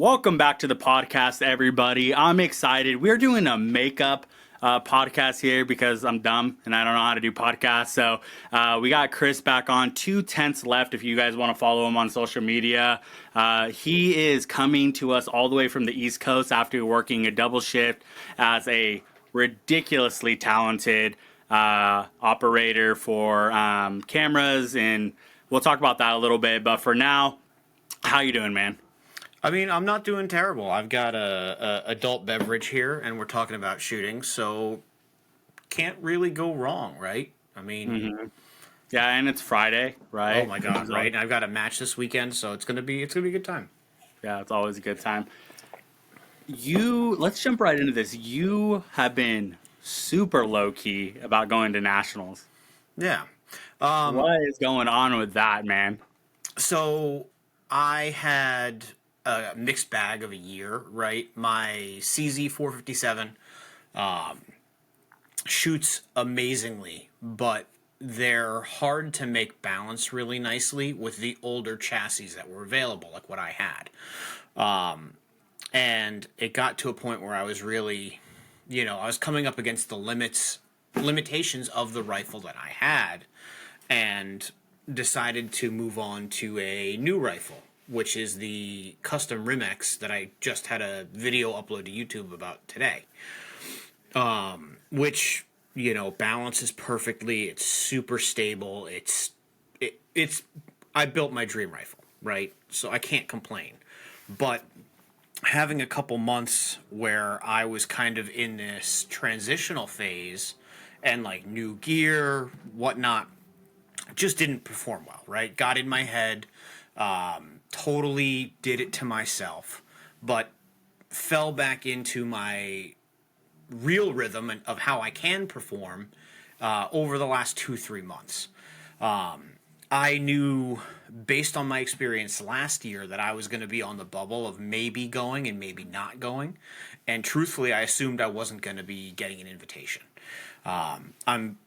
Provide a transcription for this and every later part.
Welcome back to the podcast, everybody. I'm excited. We're doing a makeup podcast here because I'm dumb and I don't know how to do podcasts. So we got Chris back on 2/10thsLeft if you guys want to follow him on social media. He is coming to us all the way from the East Coast after working a double shift as a ridiculously talented operator for cameras, and we'll talk about that a little bit. But for now, how you doing, man? I mean, I'm not doing terrible. I've got a adult beverage here, and we're talking about shooting, so can't really go wrong, right? I mean, Yeah, and it's Friday, right? oh my god, right? And I've got a match this weekend, so it's gonna be a good time. Yeah, it's always a good time. Let's jump right into this. You have been super low key about going to nationals. Yeah. What is going on with that, man? So I had a mixed bag of a year, right? My CZ 457 shoots amazingly, but they're hard to make balance really nicely with the older chassis that were available, like what I had. And it got to a point where I was really, I was coming up against the limitations of the rifle that I had, and decided to move on to a new rifle, which is the custom Rimex that I just had a video upload to YouTube about today. Which, balances perfectly. It's super stable. I built my dream rifle, right? So I can't complain. But having a couple months where I was kind of in this transitional phase and like new gear, whatnot, just didn't perform well, right? Got in my head, totally did it to myself, but fell back into my real rhythm of how I can perform over the last 2-3 months. I knew, based on my experience last year, that I was going to be on the bubble of maybe going and maybe not going. And truthfully, I assumed I wasn't going to be getting an invitation. I'm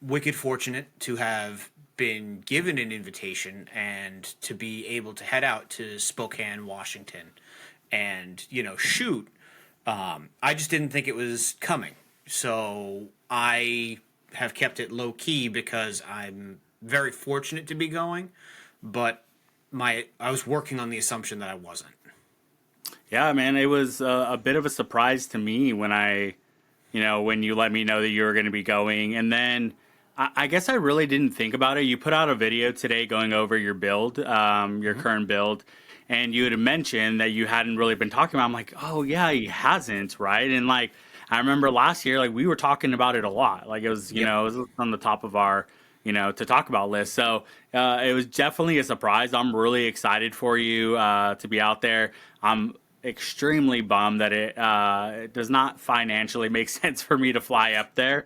wicked fortunate to have been given an invitation and to be able to head out to Spokane, Washington, and shoot. I just didn't think it was coming, so I have kept it low key because I'm very fortunate to be going, but I was working on the assumption that I wasn't. Yeah, man, it was a bit of a surprise to me when when you let me know that you were going to be going, and then I guess I really didn't think about it. You put out a video today going over your build, your current build, and you had mentioned that you hadn't really been talking about it. I'm like, oh, yeah, he hasn't, right? And, I remember last year, we were talking about it a lot. It was, it was on the top of our, to talk about list. So it was definitely a surprise. I'm really excited for you to be out there. I'm extremely bummed that it does not financially make sense for me to fly up there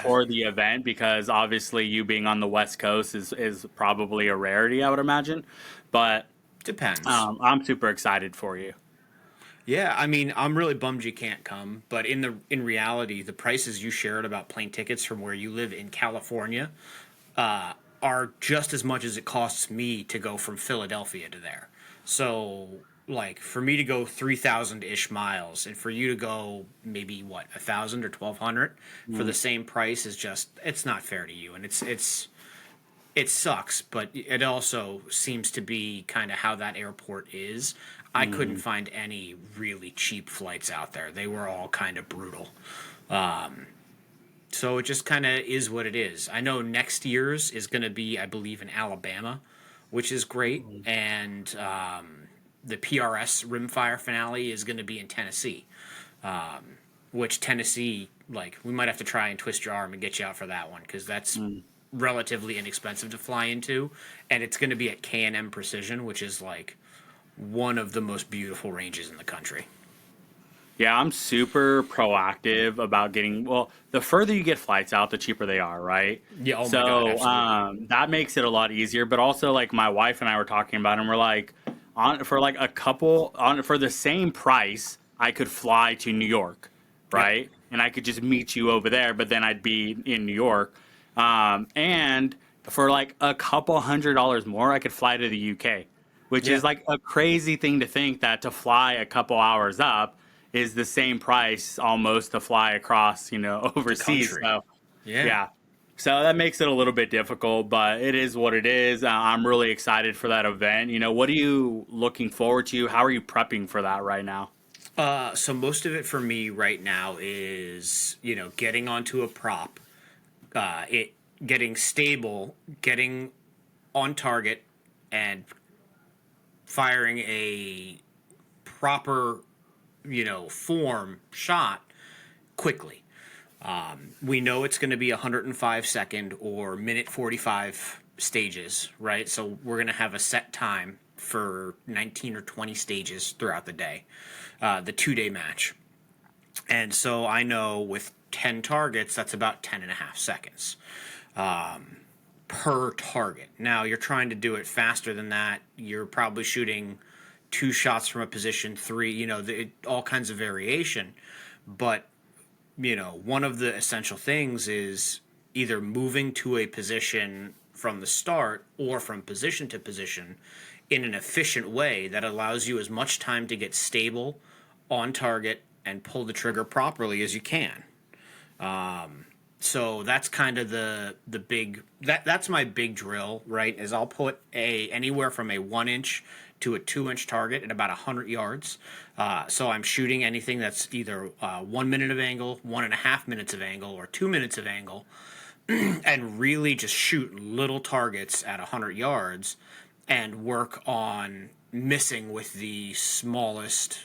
for the event, because obviously you being on the West Coast is probably a rarity, I would imagine. But depends. I'm super excited for you. Yeah, I mean, I'm really bummed you can't come, but in reality, the prices you shared about plane tickets from where you live in California are just as much as it costs me to go from Philadelphia to there. So, for me to go 3,000-ish miles, and for you to go maybe 1,000 or 1,200 for the same price is just, it's not fair to you, and it sucks, but it also seems to be kind of how that airport is. I couldn't find any really cheap flights out there. They were all kind of brutal. So it just kind of is what it is. I know next year's is going to be, I believe, in Alabama, which is great. And the PRS rimfire finale is going to be in Tennessee, which Tennessee, we might have to try and twist your arm and get you out for that one, because that's relatively inexpensive to fly into, and it's going to be at K&M Precision, which is one of the most beautiful ranges in the country. Yeah, I'm super proactive about getting, the further you get flights out, the cheaper they are, right? Yeah, oh so my God, absolutely. That makes it a lot easier. But also, my wife and I were talking about it, and we're for the same price, I could fly to New York, right? Yep. And I could just meet you over there, but then I'd be in New York. And for a couple $100 more, I could fly to the UK, which Yeah, is like a crazy thing to think that to fly a couple hours up is the same price almost to fly across, the overseas. country. So, Yeah. yeah. So that makes it a little bit difficult, but it is what it is. I'm really excited for that event. What are you looking forward to? How are you prepping for that right now? So most of it for me right now is, getting onto a prop, it getting stable, getting on target, and firing a proper, form shot quickly. We know it's going to be 105-second or minute 45 stages, right? So we're going to have a set time for 19 or 20 stages throughout the day, the 2 day match. And so I know with 10 targets, that's about 10 and a half seconds per target. Now you're trying to do it faster than that. You're probably shooting 2 shots from a position, three, all kinds of variation. But one of the essential things is either moving to a position from the start or from position to position in an efficient way that allows you as much time to get stable, on target, and pull the trigger properly as you can. So that's kind of the big that's my big drill, right? Is I'll put a anywhere from a 1 inch to a 2 inch target at about 100 yards. So I'm shooting anything that's either 1 minute of angle, 1.5 minutes of angle, or 2 minutes of angle, and really just shoot little targets at 100 yards and work on missing with the smallest,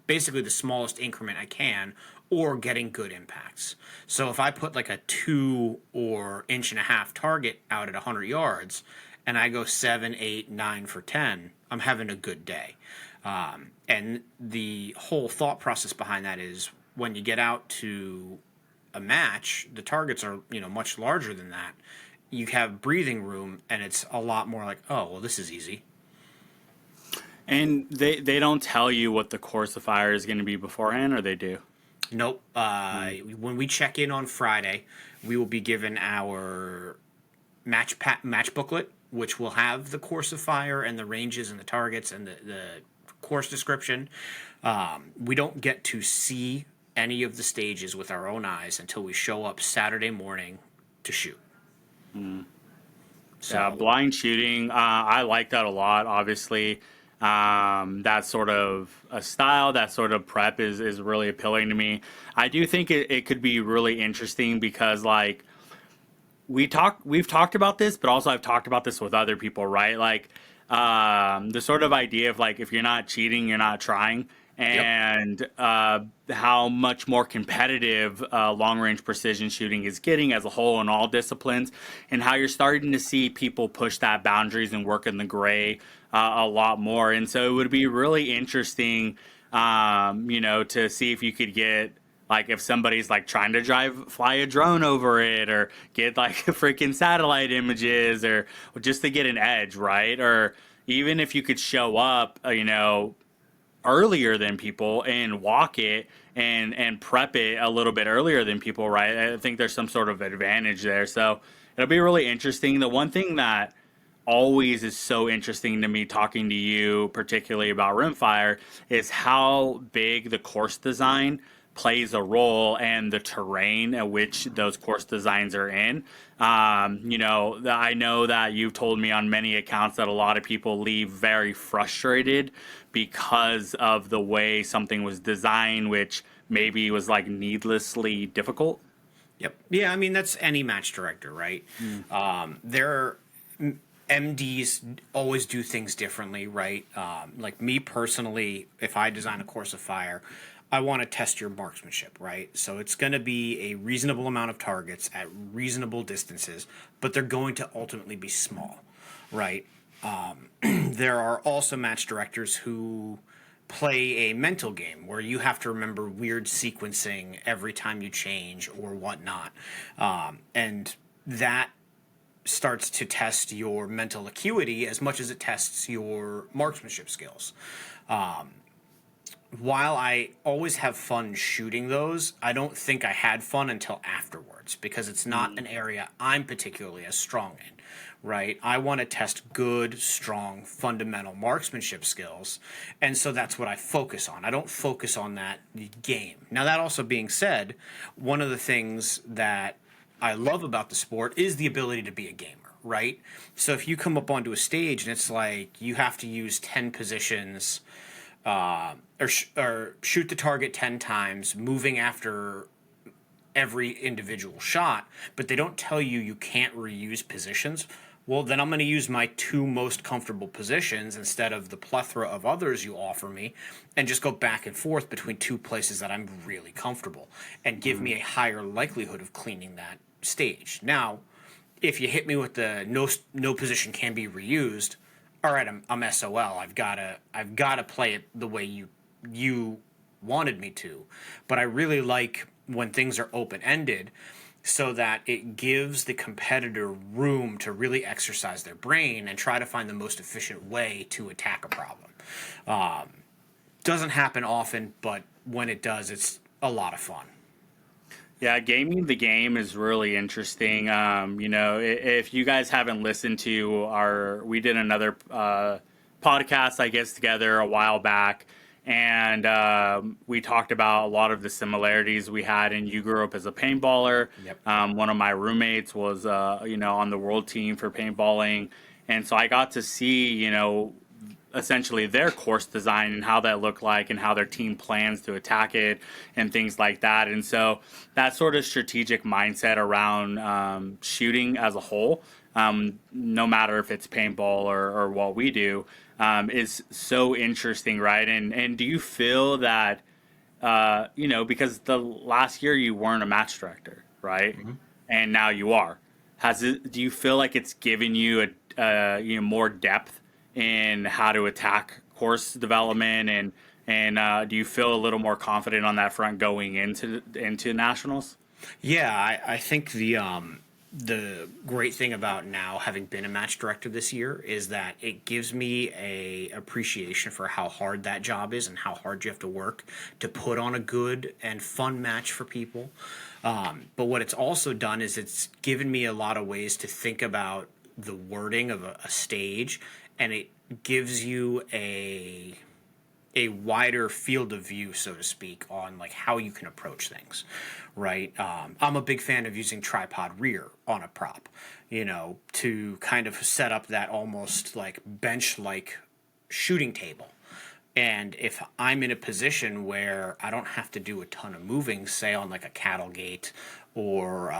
basically the smallest increment I can, or getting good impacts. So if I put like a 2 or 1.5 inch target out at 100 yards and I go 7, 8, 9 for 10, I'm having a good day. And the whole thought process behind that is when you get out to a match, the targets are, much larger than that. You have breathing room and it's a lot more like, oh, well, this is easy. And they don't tell you what the course of fire is going to be beforehand, or they do? Nope. When we check in on Friday, we will be given our match booklet, which will have the course of fire and the ranges and the targets and the course description. We don't get to see any of the stages with our own eyes until we show up Saturday morning to shoot. So, Yeah, blind shooting. I like that a lot. Obviously, that sort of a style, that sort of prep is really appealing to me. I do think it could be really interesting because like we've talked about this, but also I've talked about this with other people, right? Like the sort of idea of like if you're not cheating, you're not trying, yep. and how much more competitive long range precision shooting is getting as a whole in all disciplines, and how you're starting to see people push that boundaries and work in the gray a lot more. And so it would be really interesting, to see if you could get like if somebody's like trying to fly a drone over it or get like freaking satellite images or just to get an edge, right? Or even if you could show up, earlier than people and walk it and prep it a little bit earlier than people, right? I think there's some sort of advantage there. So it'll be really interesting. The one thing that always is so interesting to me talking to you, particularly about rimfire, is how big the course design plays a role and the terrain at which those course designs are in. I know that you've told me on many accounts that a lot of people leave very frustrated because of the way something was designed, which maybe was like needlessly difficult. Yep. Yeah, I mean that's any match director, right? There MDs always do things differently, right? Like me personally, if I design a course of fire, I want to test your marksmanship, right? So it's going to be a reasonable amount of targets at reasonable distances, but they're going to ultimately be small, right? There are also match directors who play a mental game where you have to remember weird sequencing every time you change or whatnot. And that starts to test your mental acuity as much as it tests your marksmanship skills. while I always have fun shooting those, I don't think I had fun until afterwards because it's not Mm, an area I'm particularly as strong in, right? I want to test good, strong, fundamental marksmanship skills. And so that's what I focus on. I don't focus on that game. Now, that also being said, one of the things that I love about the sport is the ability to be a gamer. Right? So if you come up onto a stage and it's like you have to use 10 positions or shoot the target 10 times, moving after every individual shot, but they don't tell you you can't reuse positions. Well, then I'm going to use my two most comfortable positions instead of the plethora of others you offer me and just go back and forth between two places that I'm really comfortable and give me mm. a higher likelihood of cleaning that stage. Now, if you hit me with the no position can be reused, all right, I'm SOL. I've gotta play it the way you wanted me to. But I really like when things are open ended so that it gives the competitor room to really exercise their brain and try to find the most efficient way to attack a problem. Doesn't happen often, but when it does, it's a lot of fun. Yeah, gaming the game is really interesting. If you guys haven't listened to we did another podcast, I guess, together a while back, and we talked about a lot of the similarities we had. And you grew up as a paintballer. Yep. One of my roommates was, on the world team for paintballing, and so I got to see, essentially their course design and how that looked like and how their team plans to attack it and things like that. And so that sort of strategic mindset around shooting as a whole, no matter if it's paintball or what we do, is so interesting, right? And do you feel that, because the last year you weren't a match director, right? And now you are. Do you feel like it's given you more depth in how to attack course development, and do you feel a little more confident on that front going into nationals? Yeah, I think the great thing about now having been a match director this year is that it gives me a appreciation for how hard that job is and how hard you have to work to put on a good and fun match for people. But what it's also done is it's given me a lot of ways to think about the wording of a stage, and it gives you a wider field of view, so to speak, on like how you can approach things, right? I'm a big fan of using tripod rear on a prop, to kind of set up that almost like bench-like shooting table. And if I'm in a position where I don't have to do a ton of moving, say on like a cattle gate or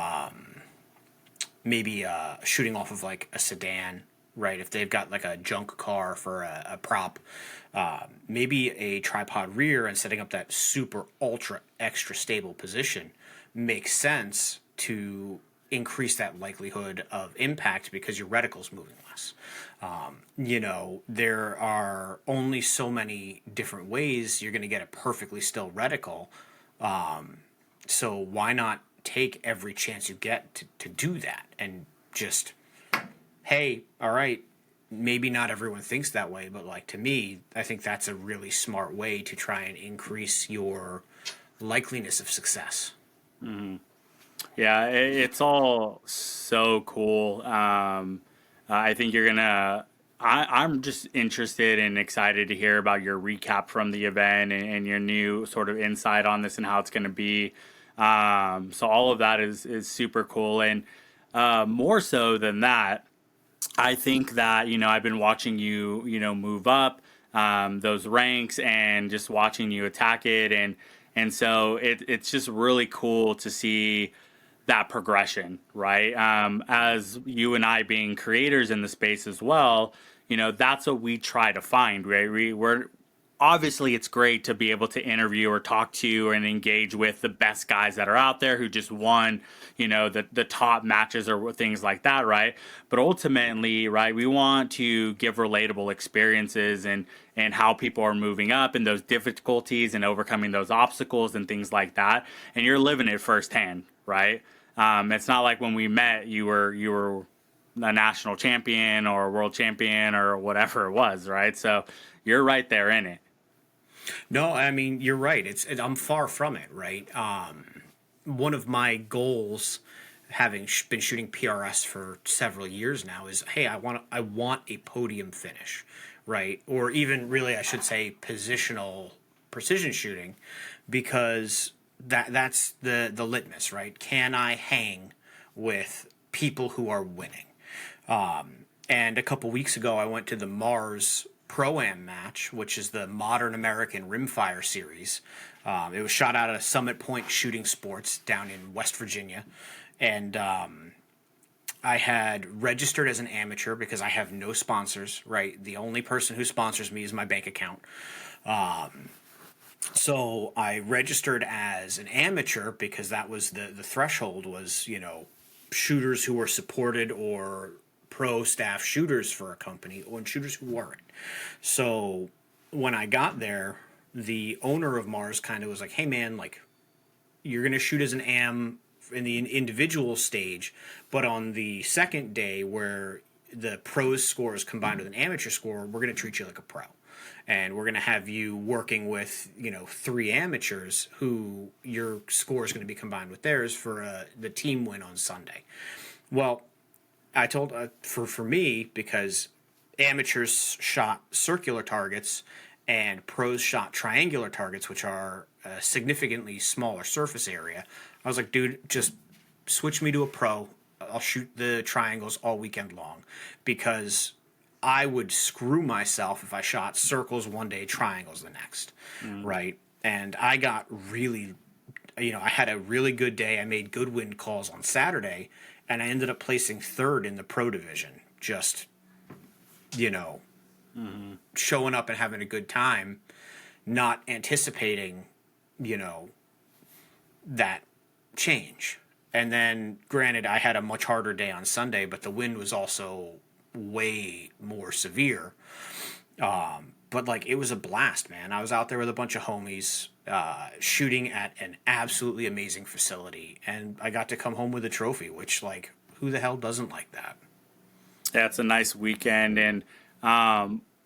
maybe shooting off of like a sedan, right? If they've got like a junk car for a prop, maybe a tripod rear and setting up that super ultra extra stable position makes sense to increase that likelihood of impact because your reticle's moving less. There are only so many different ways you're going to get a perfectly still reticle. So why not take every chance you get to do that and just, hey, all right, maybe not everyone thinks that way, but like to me, I think that's a really smart way to try and increase your likeliness of success. Yeah, it's all so cool. I think you're gonna. I'm just interested and excited to hear about your recap from the event and your new sort of insight on this and how it's going to be. So all of that is super cool, and more so than that, I think that I've been watching you move up those ranks and just watching you attack it, and so it's just really cool to see that progression, right? As you and I being creators in the space as well, that's what we try to find, right? We're obviously it's great to be able to interview or talk to and engage with the best guys that are out there who just won, the top matches or things like that, right? But ultimately, right, we want to give relatable experiences and how people are moving up and those difficulties and overcoming those obstacles and things like that. And you're living it firsthand, right? It's not like when we met, you were a national champion or a world champion or whatever it was, right? So you're right there in it. No, I mean you're right. I'm far from it, right? One of my goals, having been shooting PRS for several years now, is hey, I want a podium finish, right? Or even really, I should say, positional precision shooting, because that's the litmus, right? Can I hang with people who are winning? And a couple weeks ago, I went to the Mars Pro-Am match, which is the Modern American Rimfire series. It was shot out of Summit Point Shooting Sports down in West Virginia. And I had registered as an amateur because I have no sponsors, right? The only person who sponsors me is my bank account. So I registered as an amateur because that was the threshold was, shooters who were supported or pro staff shooters for a company or shooters who weren't. So when I got there, the owner of Mars kind of was like, hey man, like you're going to shoot as an AM in the individual stage, but on the second day where the pros score is combined with an amateur score, we're going to treat you like a pro. And we're going to have you working with, three amateurs who your score is going to be combined with theirs for the team win on Sunday. Well, I told for me, because amateurs shot circular targets and pros shot triangular targets, which are a significantly smaller surface area. I was like, dude, just switch me to a pro. I'll shoot the triangles all weekend long, because I would screw myself if I shot circles one day, triangles the next, right? And I got really, I had a really good day. I made good wind calls on Saturday, and I ended up placing third in the pro division. Just, showing up and having a good time, not anticipating, that change. And then, granted, I had a much harder day on Sunday, but the wind was also way more severe. But like, it was a blast, man. I was out there with a bunch of homies, shooting at an absolutely amazing facility, and I got to come home with a trophy, which, like, who the hell doesn't like that? Yeah, it's a nice weekend. And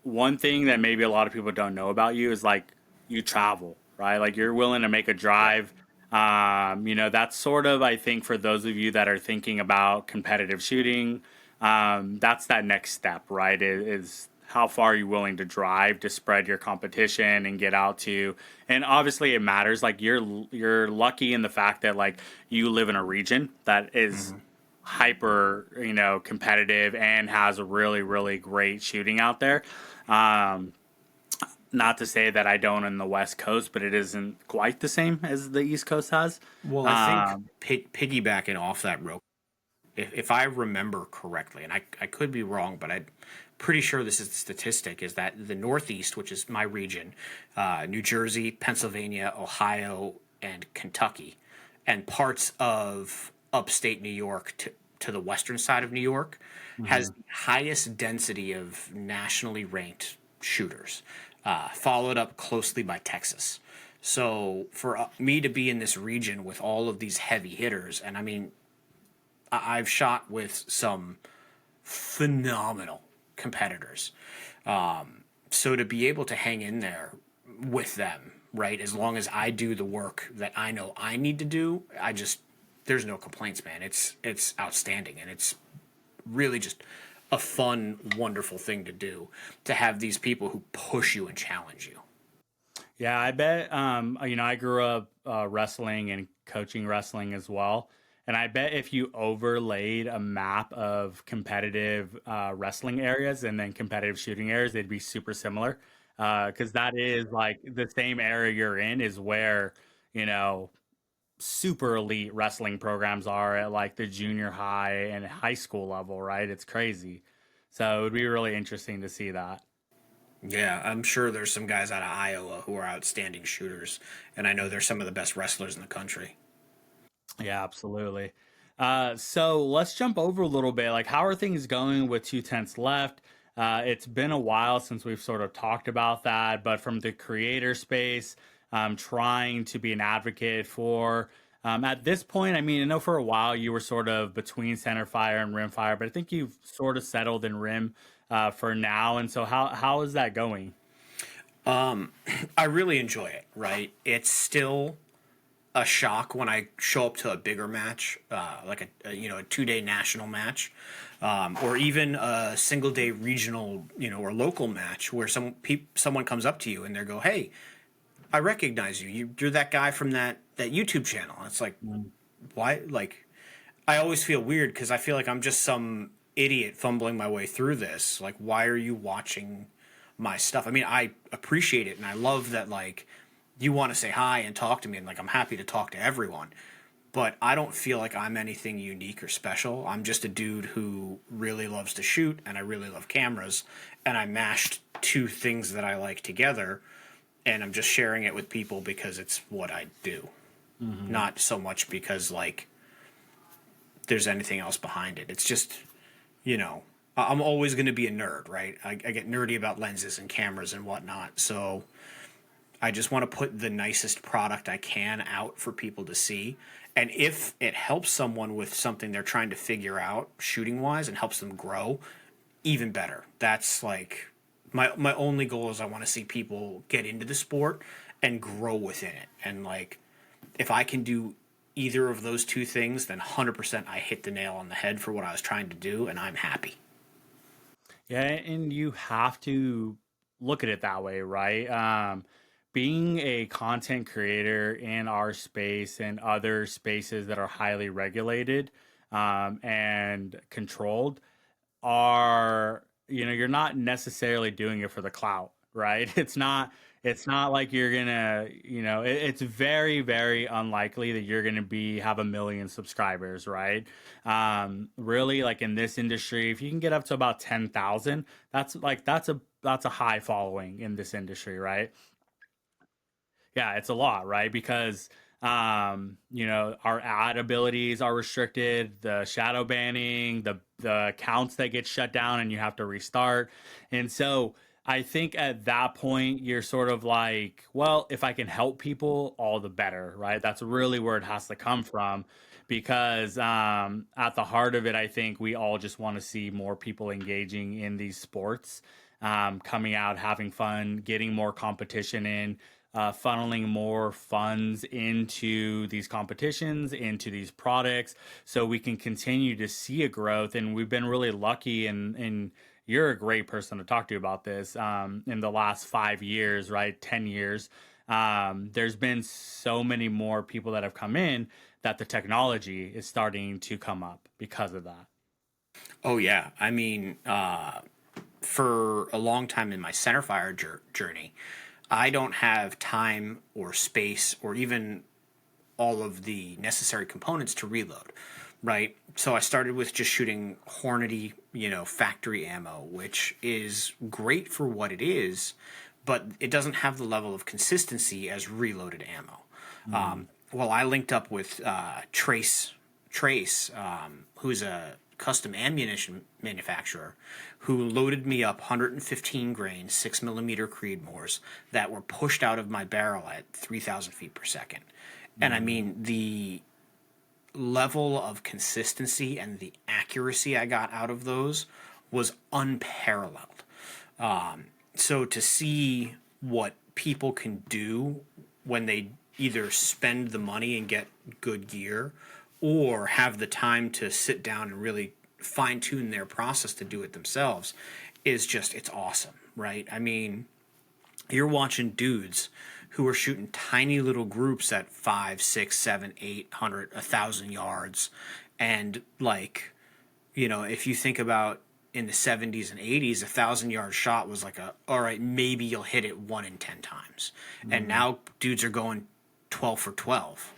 one thing that maybe a lot of people don't know about you is like you travel, right? Like you're willing to make a drive. That's sort of, I think, for those of you that are thinking about competitive shooting, that's that next step, right? Is how far are you willing to drive to spread your competition and get out to, and obviously it matters. Like you're lucky in the fact that like you live in a region that is hyper, competitive and has a really, really great shooting out there. Um, Not to say that I don't in the West Coast, but it isn't quite the same as the East Coast has. Well, I think Um, piggybacking off that real, if I remember correctly, and I could be wrong, but I'm pretty sure this is the statistic, is that the Northeast, which is my region, New Jersey, Pennsylvania, Ohio, and Kentucky, and parts of upstate New York to the western side of New York, has the highest density of nationally ranked shooters, followed up closely by Texas. So for me to be in this region with all of these heavy hitters, and I mean, I've shot with some phenomenal competitors. So to be able to hang in there with them, right, as long as I do the work that I know I need to do, there's no complaints, man. It's outstanding, and it's really just a fun, wonderful thing to do, to have these people who push you and challenge you. Yeah, I bet. I grew up wrestling and coaching wrestling as well. And I bet if you overlaid a map of competitive wrestling areas and then competitive shooting areas, they'd be super similar. Because that is like the same area you're in is where, you know, super elite wrestling programs are at like the junior high and high school level, right? It's crazy. So it would be really interesting to see that. Yeah, I'm sure there's some guys out of Iowa who are outstanding shooters, and I know they're some of the best wrestlers in the country. Yeah, absolutely. So let's jump over a little bit. Like, how are things going with Two Tenths Left? It's been a while since we've sort of talked about that, but from the creator space, trying to be an advocate for. At this point, I mean, I know for a while you were sort of between Centerfire and Rimfire, but I think you've sort of settled in Rim for now. And so, how is that going? I really enjoy it, right? It's still a shock when I show up to a bigger match, like a 2 day national match, or even a single day regional, or local match where someone comes up to you and they go, "Hey, I recognize you. You're that guy from that YouTube channel." And it's like, Mm. why? Like, I always feel weird because I feel like I'm just some idiot fumbling my way through this. Like, why are you watching my stuff? I mean, I appreciate it and I love that, like, you want to say hi and talk to me, and like, I'm happy to talk to everyone. But I don't feel like I'm anything unique or special. I'm just a dude who really loves to shoot and I really love cameras. And I mashed two things that I like together and I'm just sharing it with people because it's what I do. Hmm. Not so much because, like, there's anything else behind it. It's just, you know, I'm always going to be a nerd, right? I get nerdy about lenses and cameras and whatnot. So I just want to put the nicest product I can out for people to see. And if it helps someone with something they're trying to figure out shooting wise and helps them grow, even better. That's like my only goal is I want to see people get into the sport and grow within it. And like, if I can do either of those two things, then 100% I hit the nail on the head for what I was trying to do, and I'm happy. Yeah, and you have to look at it that way, right? Being a content creator in our space and other spaces that are highly regulated and controlled are, you're not necessarily doing it for the clout, right? It's not like you're gonna, it's very, very unlikely that you're gonna be have a million subscribers, right? Really, like in this industry, if you can get up to about 10,000, that's a high following in this industry, right? Yeah, it's a lot, right? Because our ad abilities are restricted, the shadow banning, the accounts that get shut down and you have to restart. And so I think at that point you're sort of like, well, if I can help people, all the better, right? That's really where it has to come from. Because at the heart of it, I think we all just want to see more people engaging in these sports, coming out, having fun, getting more competition in, funneling more funds into these competitions, into these products, so we can continue to see a growth. And we've been really lucky, and you're a great person to talk to about this. In the last 5 years, right, 10 years, there's been so many more people that have come in that the technology is starting to come up because of that. Oh yeah, I mean, for a long time in my centerfire journey, I don't have time or space or even all of the necessary components to reload, right? So I started with just shooting Hornady, factory ammo, which is great for what it is, but it doesn't have the level of consistency as reloaded ammo. Mm. Well, I linked up with Trace, who's a custom ammunition manufacturer, who loaded me up 115 grain 6 millimeter Creedmoors that were pushed out of my barrel at 3,000 feet per second. And I Mm. mean, the level of consistency and the accuracy I got out of those was unparalleled. So to see what people can do when they either spend the money and get good gear or have the time to sit down and really fine tune their process to do it themselves is just, it's awesome, right? I mean, you're watching dudes who are shooting tiny little groups at 5, 6, 7, 800, 1,000 yards. And like, if you think about in the 70s and 80s, 1,000 yard shot was like all right, maybe you'll hit it 1 in 10 times. And Mm. now dudes are going 12 for 12.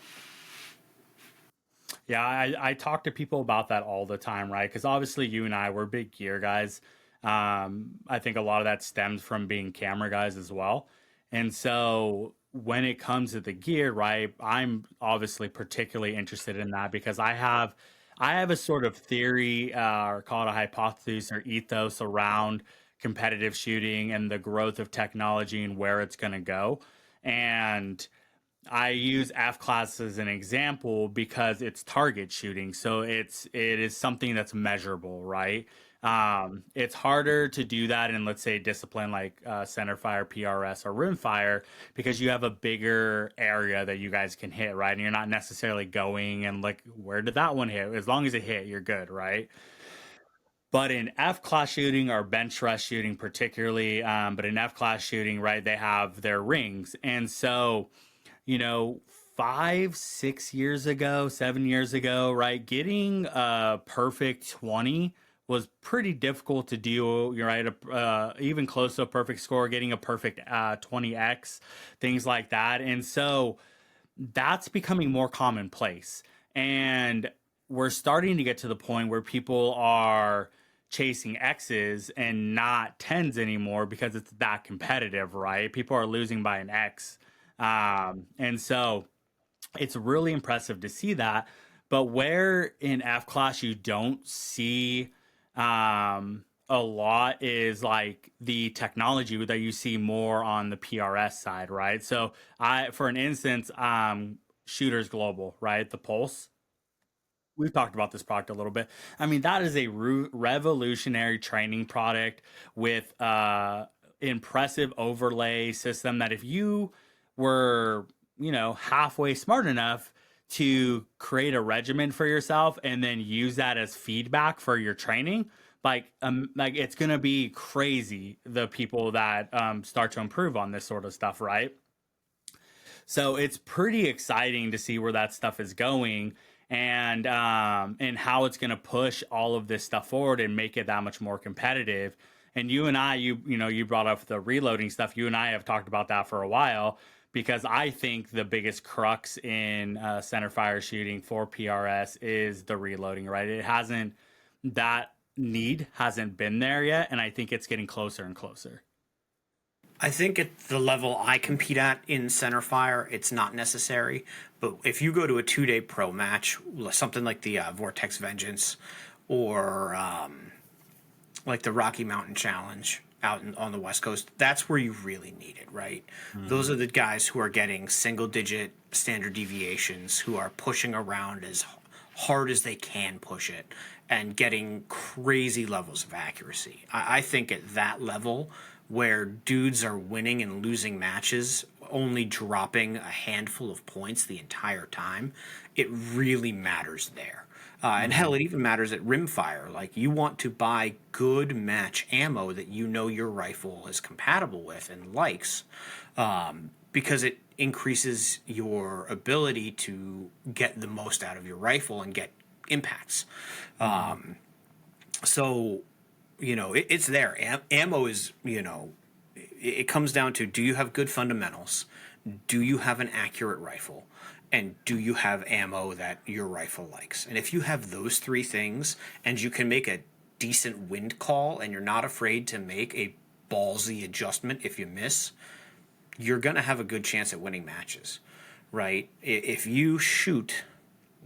Yeah, I talk to people about that all the time, right? Because obviously you and I, we're big gear guys. I think a lot of that stems from being camera guys as well. And so when it comes to the gear, right, I'm obviously particularly interested in that because I have a sort of theory, or call it a hypothesis or ethos around competitive shooting and the growth of technology and where it's going to go. And I use F class as an example because it's target shooting. So it is something that's measurable, right? It's harder to do that in, let's say, discipline like center fire, PRS, or rimfire because you have a bigger area that you guys can hit, right? And you're not necessarily going and like, where did that one hit? As long as it hit, you're good, right? But in F class shooting or bench rush shooting, particularly, but in F class shooting, right, they have their rings. And so, you know, 5, 6 years ago, 7 years ago, right, getting a perfect 20 was pretty difficult to do. You're right, even close to a perfect score, getting a perfect 20x, things like that. And so that's becoming more commonplace. And we're starting to get to the point where people are chasing X's and not tens anymore because it's that competitive, right? People are losing by an X. And so it's really impressive to see that. But where in F class you don't see a lot is like the technology that you see more on the PRS side, right? So for an instance, Shooters Global, right? The Pulse. We've talked about this product a little bit. I mean, that is a revolutionary training product with impressive overlay system that if you were, halfway smart enough to create a regimen for yourself and then use that as feedback for your training, like it's gonna be crazy the people that start to improve on this sort of stuff, right? So it's pretty exciting to see where that stuff is going and how it's going to push all of this stuff forward and make it that much more competitive. And you and I, you brought up the reloading stuff. You and I have talked about that for a while because I think the biggest crux in center fire shooting for PRS is the reloading. Right? It hasn't that need hasn't been there yet, and I think it's getting closer and closer. I think at the level I compete at in center fire, it's not necessary. But if you go to a 2 day pro match, something like the Vortex Vengeance or like the Rocky Mountain Challenge out on the West Coast, that's where you really need it, right? Those are the guys who are getting single digit standard deviations, who are pushing around as hard as they can push it and getting crazy levels of accuracy. I think at that level, where dudes are winning and losing matches, only dropping a handful of points the entire time, it really matters there. And hell, it even matters at rimfire. Like, you want to buy good match ammo that you know your rifle is compatible with and likes, because it increases your ability to get the most out of your rifle and get impacts. So, it's there. Ammo is, it comes down to, do you have good fundamentals? Do you have an accurate rifle? And do you have ammo that your rifle likes? And if you have those three things and you can make a decent wind call and you're not afraid to make a ballsy adjustment if you miss, you're going to have a good chance at winning matches, right? If you shoot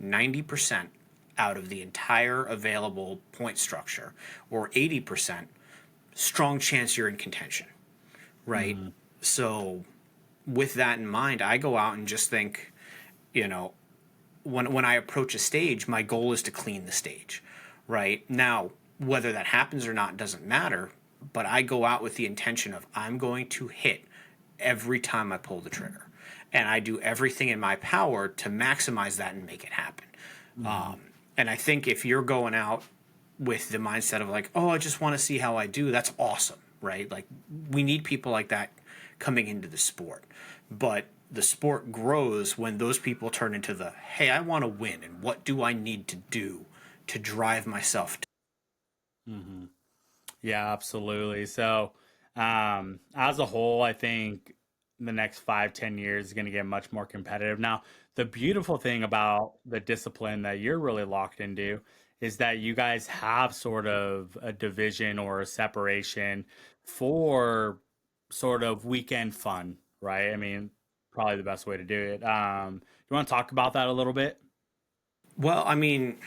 90% out of the entire available point structure or 80%, strong chance you're in contention, right? So with that in mind, I go out and just think, when I approach a stage, my goal is to clean the stage, right? Now, whether that happens or not doesn't matter, but I go out with the intention of, I'm going to hit every time I pull the trigger. And I do everything in my power to maximize that and make it happen. And I think if you're going out with the mindset of like, oh, I just want to see how I do, that's awesome, right? Like, we need people like that coming into the sport. But the sport grows when those people turn into the, hey, I want to win, and what do I need to do to drive myself to. Yeah, absolutely. So, as a whole, I think the next 5, 10 years is going to get much more competitive. Now, the beautiful thing about the discipline that you're really locked into is that you guys have sort of a division or a separation for sort of weekend fun, right? I mean, probably the best way to do it. You want to talk about that a little bit? Well, I mean,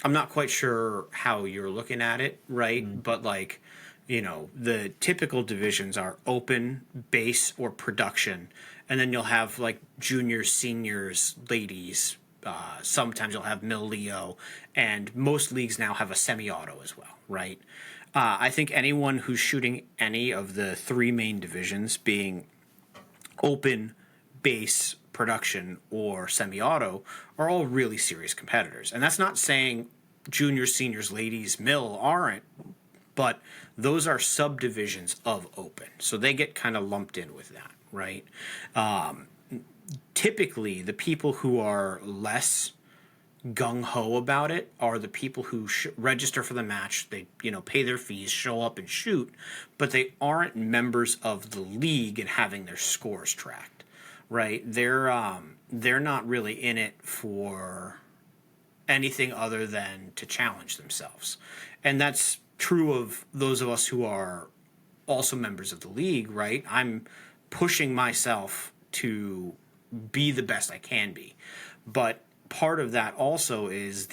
I'm not quite sure how you're looking at it, right? But like, the typical divisions are open, base, or production, and then you'll have like juniors, seniors, ladies, Sometimes you'll have Mill Leo, and most leagues now have a semi-auto as well, right? I think anyone who's shooting any of the three main divisions, being open, base, production, or semi-auto, are all really serious competitors. And that's not saying juniors, seniors, ladies, mill aren't, but those are subdivisions of open, so they get kind of lumped in with that, right? Typically, the people who are less gung ho about it are the people who register for the match. They pay their fees, show up and shoot, but they aren't members of the league and having their scores tracked, right? They're not really in it for anything other than to challenge themselves, and that's true of those of us who are also members of the league, right? I'm pushing myself to be the best I can be, but part of that also is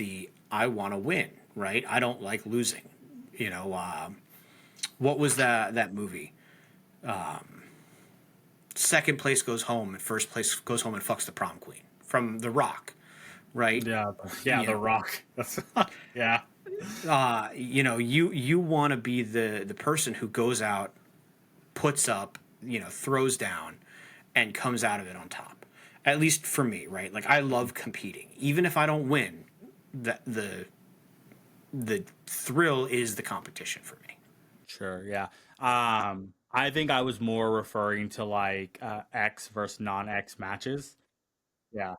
I want to win, right? I don't like losing. What was that movie? Second place goes home, and first place goes home and fucks the prom queen, from The Rock, right? Yeah, yeah, The Rock. That's yeah. You want to be the person who goes out, puts up, throws down, and comes out of it on top. At least for me, right? Like, I love competing, even if I don't win. The thrill is the competition for me. Sure, yeah. I think I was more referring to like X versus non-X matches. Yeah.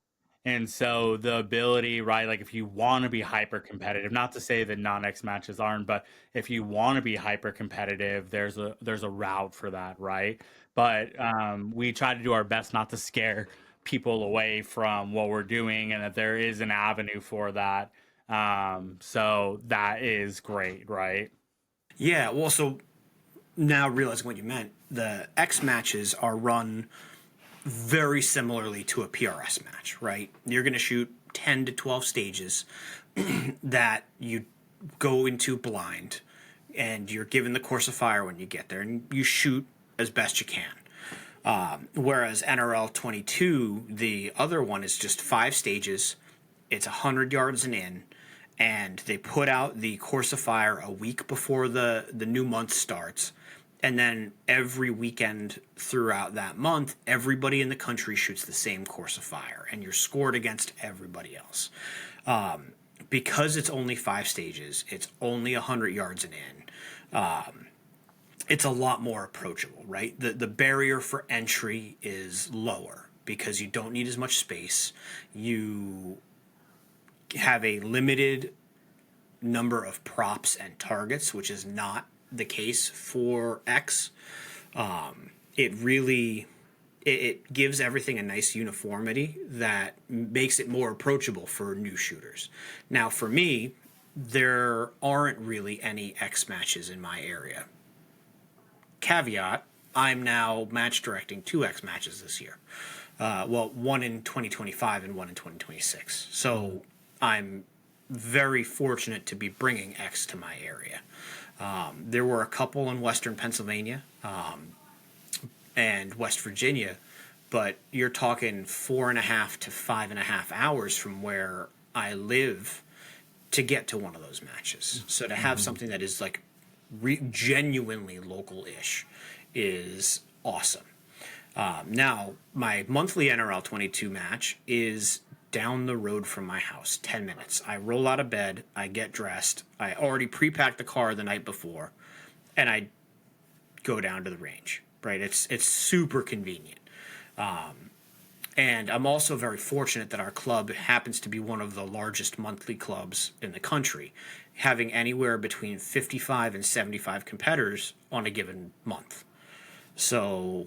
And so the ability, right, like if you want to be hyper competitive, not to say that non-X matches aren't, but if you want to be hyper competitive, there's a route for that, right? But we try to do our best not to scare people away from what we're doing, and that there is an avenue for that. So that is great, right? Yeah, well, so now realizing what you meant, the X matches are run very similarly to a PRS match, right? You're going to shoot 10 to 12 stages that you go into blind, and you're given the course of fire when you get there, and you shoot as best you can. Whereas NRL 22, the other one, is just 5 stages. It's 100 yards and in, and they put out the course of fire a week before the new month starts. And then every weekend throughout that month, everybody in the country shoots the same course of fire, and you're scored against everybody else. Because it's only 5 stages, it's only 100 yards and in. It's a lot more approachable, right? The barrier for entry is lower because you don't need as much space. You have a limited number of props and targets, which is not the case for X. It really it gives everything a nice uniformity that makes it more approachable for new shooters. Now, for me, there aren't really any X matches in my area. Caveat, I'm now match directing 2 X matches this year. One in 2025 and one in 2026. So I'm very fortunate to be bringing X to my area. There were a couple in Western Pennsylvania and West Virginia, but you're talking 4.5 to 5.5 hours from where I live to get to one of those matches. So to have something that is like genuinely local-ish is awesome. Now, my monthly NRL 22 match is down the road from my house, 10 minutes. I roll out of bed, I get dressed, I already pre-packed the car the night before, and I go down to the range, right? It's super convenient. And I'm also very fortunate that our club happens to be one of the largest monthly clubs in the country, having anywhere between 55 and 75 competitors on a given month. So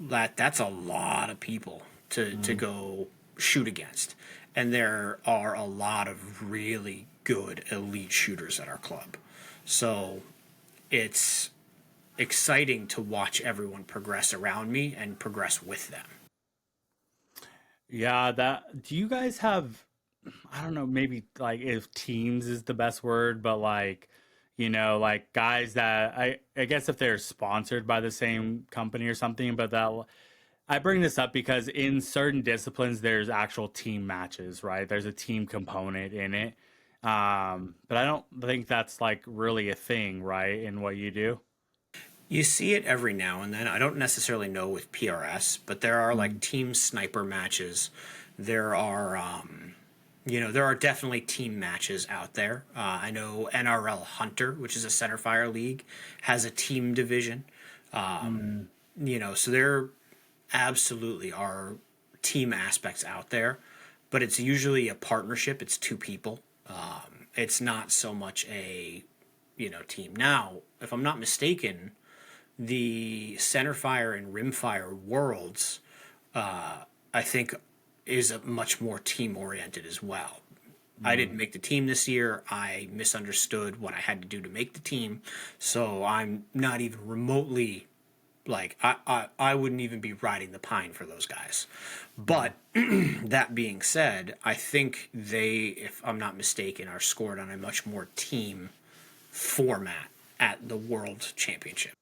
that's a lot of people to go shoot against. And there are a lot of really good elite shooters at our club. So it's exciting to watch everyone progress around me and progress with them. Yeah, that do you guys have I don't know, maybe like if teams is the best word, but like like guys that I guess if they're sponsored by the same company or something, but that I bring this up because in certain disciplines, there's actual team matches, right? There's a team component in it. But I don't think that's like really a thing, right? In what you do. You see it every now and then. I don't necessarily know with PRS, but there are like Mm. team sniper matches. There are, there are definitely team matches out there. I know NRL Hunter, which is a center fire league, has a team division. Mm. So there absolutely are team aspects out there, but it's usually a partnership. It's two people. It's not so much a team. Now, if I'm not mistaken, the centerfire and rimfire worlds, I think, is a much more team oriented as well. I didn't Mm. make the team this year. I misunderstood what I had to do to make the team, so I'm not even remotely like I wouldn't even be riding the pine for those guys. Mm. But that being said, I think they, if I'm not mistaken, are scored on a much more team format at the World Championship.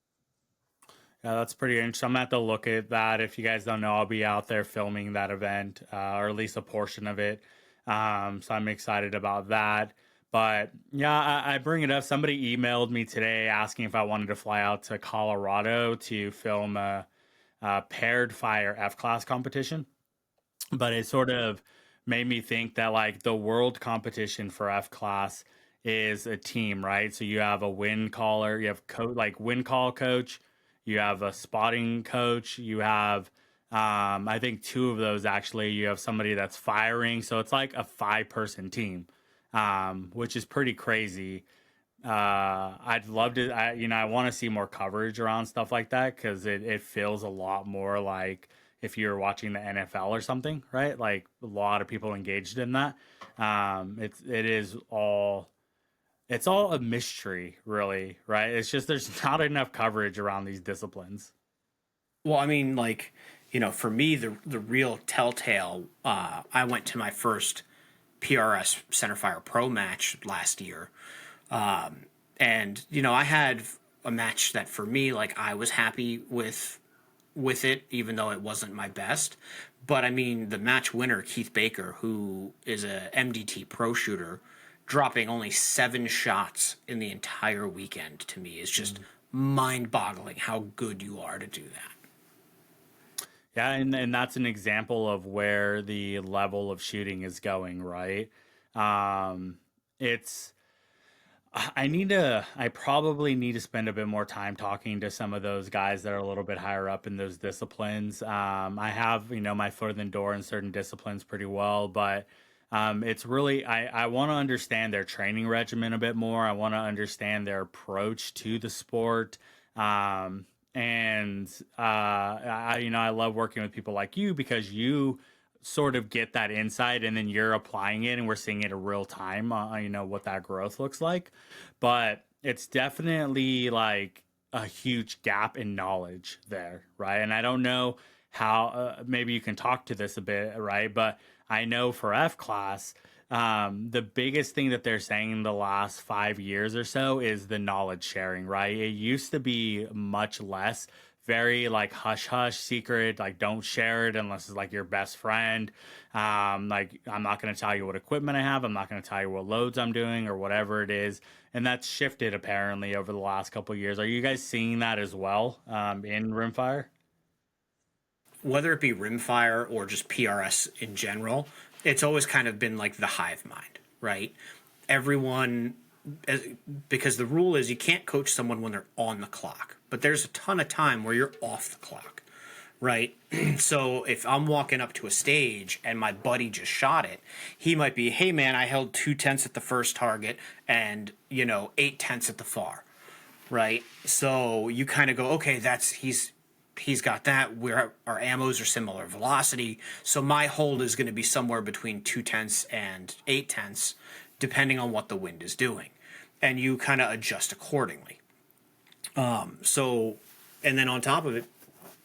Yeah, that's pretty interesting. I'm gonna have to look at that. If you guys don't know, I'll be out there filming that event, or at least a portion of it. So I'm excited about that. But yeah, I bring it up. Somebody emailed me today asking if I wanted to fly out to Colorado to film a paired fire F class competition. But it sort of made me think that like the world competition for F class is a team, right? So you have a win caller, you have like win call coach, you have a spotting coach, you have I think two of those actually. You have somebody that's firing, so it's like a five-person team, which is pretty crazy. I'd love to, I want to see more coverage around stuff like that because it feels a lot more like if you're watching the NFL or something, right? Like a lot of people engaged in that. It's all a mystery, really, right? It's just there's not enough coverage around these disciplines. Well, I mean, like, for me, the real telltale. I went to my first PRS Centerfire Pro match last year, and I had a match that for me, like, I was happy with it, even though it wasn't my best. But I mean, the match winner, Keith Baker, who is a MDT pro shooter, dropping only 7 shots in the entire weekend to me is just Mm. mind boggling how good you are to do that. Yeah, and that's an example of where the level of shooting is going, right? Um, it's I probably need to spend a bit more time talking to some of those guys that are a little bit higher up in those disciplines. I have, my foot in the door in certain disciplines pretty well, but it's really, I want to understand their training regimen a bit more. I want to understand their approach to the sport. And I love working with people like you because you sort of get that insight and then you're applying it and we're seeing it in real time, what that growth looks like. But it's definitely like a huge gap in knowledge there, right? And I don't know how, maybe you can talk to this a bit, right? But I know for F class, the biggest thing that they're saying in the last 5 years or so is the knowledge sharing, right? It used to be much less, very like hush hush secret, like don't share it unless it's like your best friend. Like I'm not going to tell you what equipment I have, I'm not going to tell you what loads I'm doing or whatever it is. And that's shifted apparently over the last couple of years. Are you guys seeing that as well, in Rimfire? Whether it be rimfire or just PRS in general, it's always kind of been like the hive mind, right? Everyone, because the rule is you can't coach someone when they're on the clock, but there's a ton of time where you're off the clock, right? So if I'm walking up to a stage and my buddy just shot it, he might be, hey man, I held 2/10 at the first target and 8/10 at the far, right? So you kind of go, okay, he's got that. Where our ammos are similar velocity, so my hold is going to be somewhere between 2/10 and 8/10, depending on what the wind is doing, and you kind of adjust accordingly. So, and then on top of it,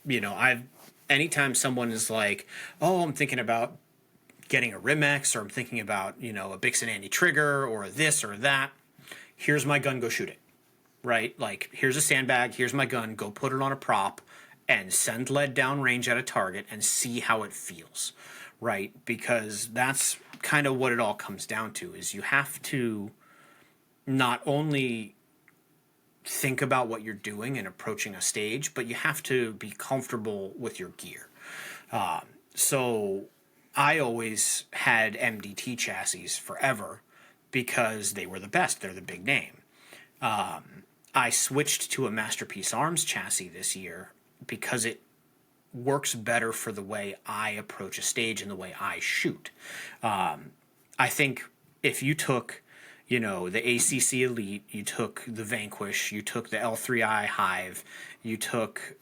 I've anytime someone is like, oh, I'm thinking about getting a Rimex, or I'm thinking about a Bixen Andy trigger or this or that. Here's my gun, go shoot it, right? Like, here's a sandbag, here's my gun, go put it on a prop and send lead downrange at a target and see how it feels, right? Because that's kind of what it all comes down to is you have to not only think about what you're doing and approaching a stage, but you have to be comfortable with your gear. So I always had MDT chassis forever because they were the best. They're the big name. I switched to a Masterpiece Arms chassis this year because it works better for the way I approach a stage and the way I shoot. I think if you took, the ACC Elite, you took the Vanquish, you took the L3i Hive, you took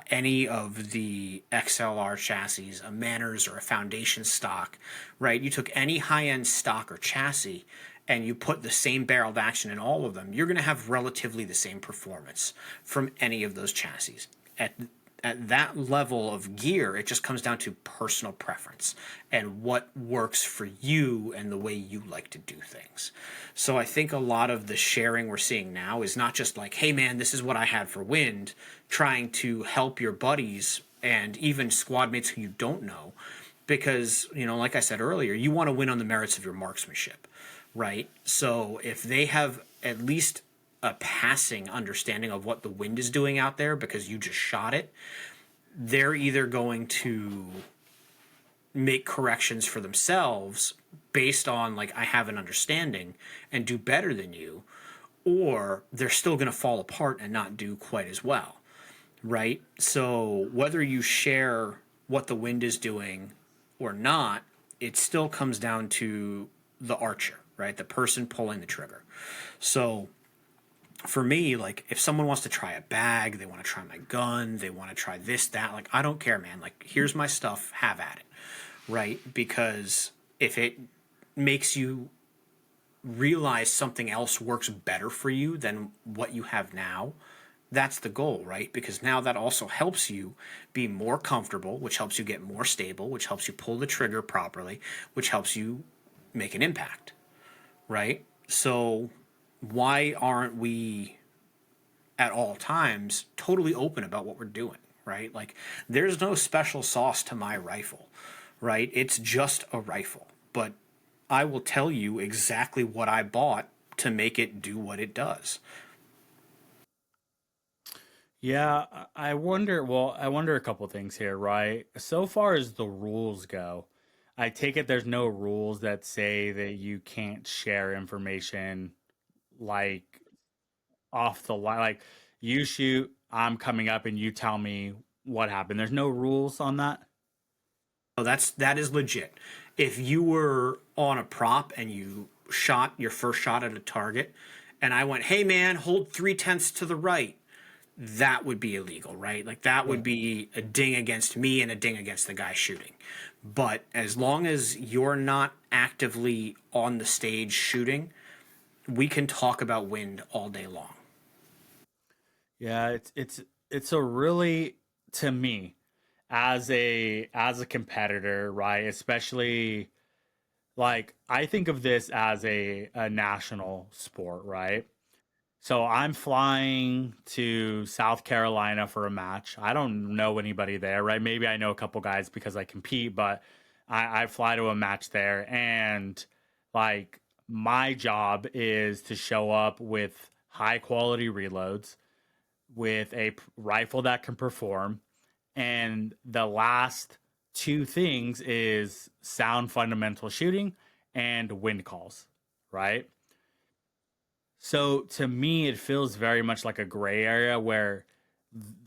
any of the XLR chassis, a Manners or a Foundation stock, right? You took any high-end stock or chassis and you put the same barreled action in all of them, you're going to have relatively the same performance from any of those chassis. At that level of gear, it just comes down to personal preference and what works for you and the way you like to do things. So I think a lot of the sharing we're seeing now is not just like, hey man, this is what I had for wind, trying to help your buddies and even squad mates who you don't know. Because, like I said earlier, you want to win on the merits of your marksmanship, right? So if they have at least a passing understanding of what the wind is doing out there because you just shot it, they're either going to make corrections for themselves based on like I have an understanding and do better than you, or they're still going to fall apart and not do quite as well, right? So whether you share what the wind is doing or not, it still comes down to the archer, right? The person pulling the trigger. So for me, like if someone wants to try a bag, they want to try my gun, they want to try this, that, like I don't care, man. Like here's my stuff, have at it, right? Because if it makes you realize something else works better for you than what you have now, that's the goal, right? Because now that also helps you be more comfortable, which helps you get more stable, which helps you pull the trigger properly, which helps you make an impact, right? So why aren't we at all times totally open about what we're doing, right? Like there's no special sauce to my rifle, right? It's just a rifle, but I will tell you exactly what I bought to make it do what it does. Yeah, I wonder. Well, I wonder a couple things here, right? So far as the rules go, I take it there's no rules that say that you can't share information like off the line. Like you shoot, I'm coming up, and you tell me what happened. There's no rules on that. So that is legit. If you were on a prop and you shot your first shot at a target, and I went, "Hey man, hold 3/10 to the right," that would be illegal, right? Like that would Yeah. be a ding against me and a ding against the guy shooting. But as long as you're not actively on the stage shooting, we can talk about wind all day long. Yeah, it's a really, to me, as a competitor, right? Especially like I think of this as a national sport, right? So I'm flying to South Carolina for a match. I don't know anybody there, right? Maybe I know a couple guys because I compete, but I fly to a match there, and like my job is to show up with high quality reloads, with a rifle that can perform, and the last two things is sound fundamental shooting and wind calls, right? So to me, it feels very much like a gray area where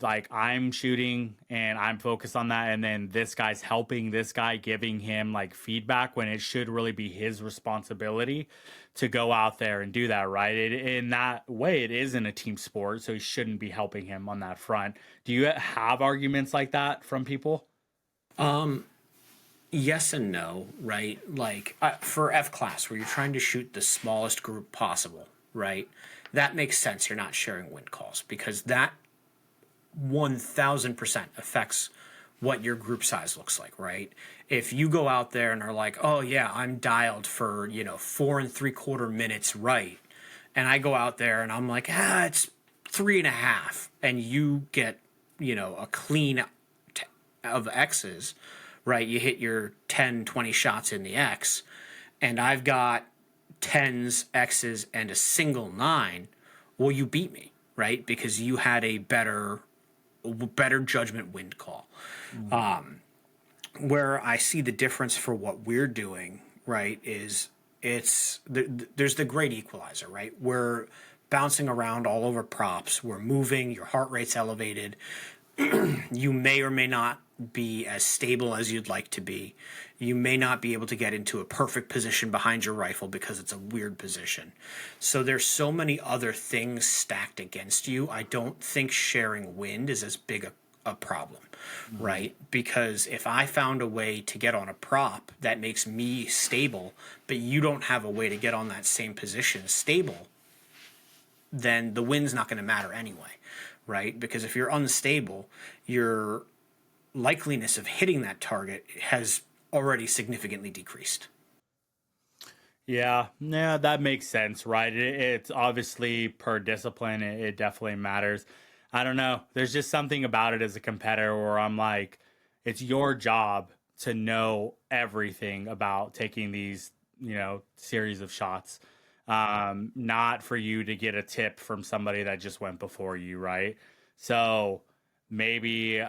like I'm shooting and I'm focused on that, and then this guy's helping this guy, giving him like feedback when it should really be his responsibility to go out there and do that, right? In that way, it isn't a team sport, so he shouldn't be helping him on that front. Do you have arguments like that from people? Yes and no, right? Like for F class, where you're trying to shoot the smallest group possible, right? That makes sense. You're not sharing wind calls because that 1000% affects what your group size looks like, right? If you go out there and are like, oh yeah, I'm dialed for, 4.75 minutes right. And I go out there and I'm like, it's 3.5. And you get a clean of X's, right? You hit your 10, 20 shots in the X, and I've got tens, X's, and a single nine. Well, you beat me, right? Because you had a better judgment wind call. Mm. Where I see the difference for what we're doing, right, is there's the great equalizer, right? We're bouncing around all over props. We're moving. Your heart rate's elevated. You may or may not be as stable as you'd like to be. You may not be able to get into a perfect position behind your rifle because it's a weird position. So there's so many other things stacked against you. I don't think sharing wind is as big a problem, Mm. right? Because if I found a way to get on a prop that makes me stable, but you don't have a way to get on that same position stable, then the wind's not going to matter anyway, right? Because if you're unstable, your likeliness of hitting that target has already significantly decreased. Yeah, yeah, that makes sense, right? It's obviously per discipline, it definitely matters. I don't know. There's just something about it as a competitor where I'm like, it's your job to know everything about taking these, series of shots. Not for you to get a tip from somebody that just went before you, right? So maybe,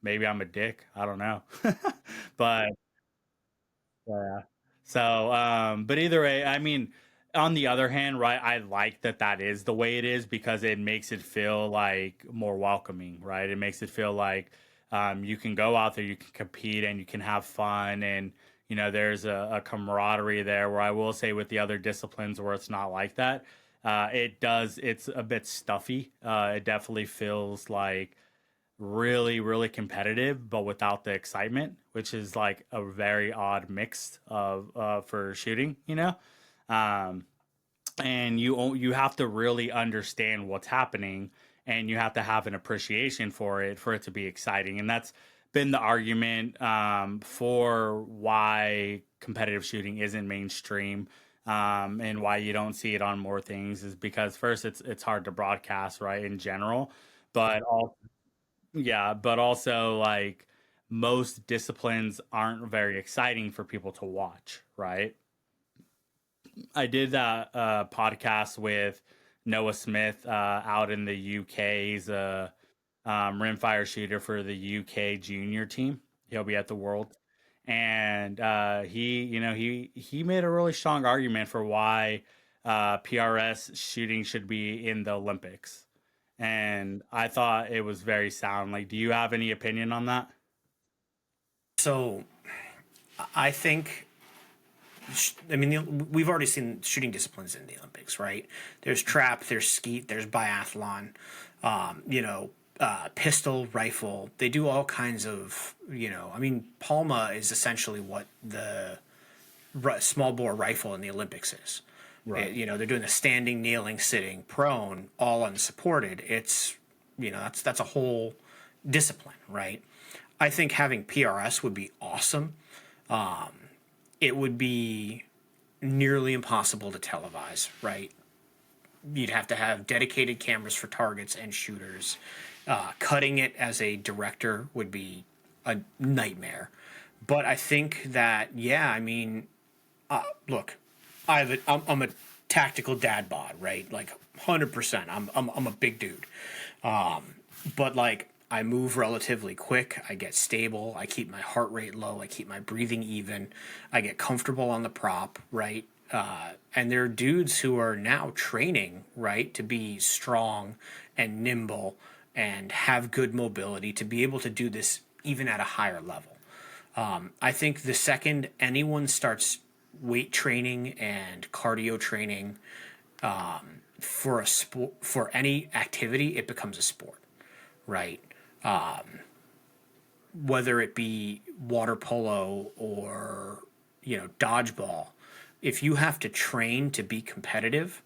maybe I'm a dick. I don't know, but. Yeah. So, but either way, I mean, on the other hand, right, I like that that is the way it is because it makes it feel like more welcoming, right? It makes it feel like you can go out there, you can compete, and you can have fun, and there's a camaraderie there. Where I will say with the other disciplines where it's not like that, it's a bit stuffy. It definitely feels like really, really competitive, but without the excitement, which is like a very odd mix of for shooting. Um, and you have to really understand what's happening, and you have to have an appreciation for it to be exciting, and that's been the argument for why competitive shooting isn't mainstream. And why you don't see it on more things is because first it's hard to broadcast, right, in general, but also yeah, but also like most disciplines aren't very exciting for people to watch, right? I did that podcast with Noah Smith out in the UK. He's a rimfire shooter for the UK junior team. He'll be at the World, and he made a really strong argument for why PRS shooting should be in the Olympics, and I thought it was very sound. Like, do you have any opinion on that? So I think, I mean, we've already seen shooting disciplines in the Olympics, right? There's trap, there's skeet, there's biathlon, pistol, rifle. They do all kinds of, I mean, Palma is essentially what the small bore rifle in the Olympics is. Right. They're doing the standing, kneeling, sitting, prone, all unsupported. It's, that's a whole discipline, right? I think having PRS would be awesome. It would be nearly impossible to televise, right? You'd have to have dedicated cameras for targets and shooters. Cutting it as a director would be a nightmare. But I think that, yeah, I mean, look, I'm a tactical dad bod, right? Like 100%. I'm a big dude. But like I move relatively quick. I get stable. I keep my heart rate low. I keep my breathing even. I get comfortable on the prop, right? And there are dudes who are now training, right, to be strong and nimble and have good mobility to be able to do this even at a higher level. I think the second anyone starts weight training and cardio training for a sport, for any activity, it becomes a sport, right? Whether it be water polo or dodgeball, if you have to train to be competitive,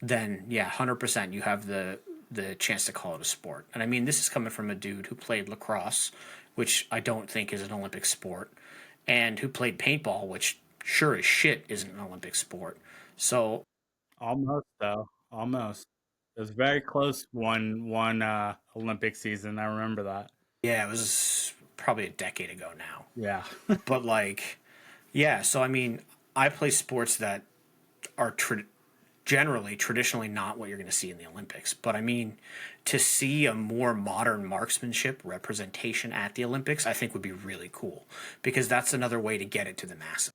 then yeah, 100% you have the chance to call it a sport. And I mean, this is coming from a dude who played lacrosse, which I don't think is an Olympic sport, and who played paintball, which sure as shit isn't an Olympic sport. So Almost though. Almost. It was very close one Olympic season. I remember that. Yeah, it was probably a decade ago now. Yeah. But like, yeah. So I mean, I play sports that are generally traditionally not what you're going to see in the Olympics. But I mean, to see a more modern marksmanship representation at the Olympics, I think would be really cool because that's another way to get it to the masses.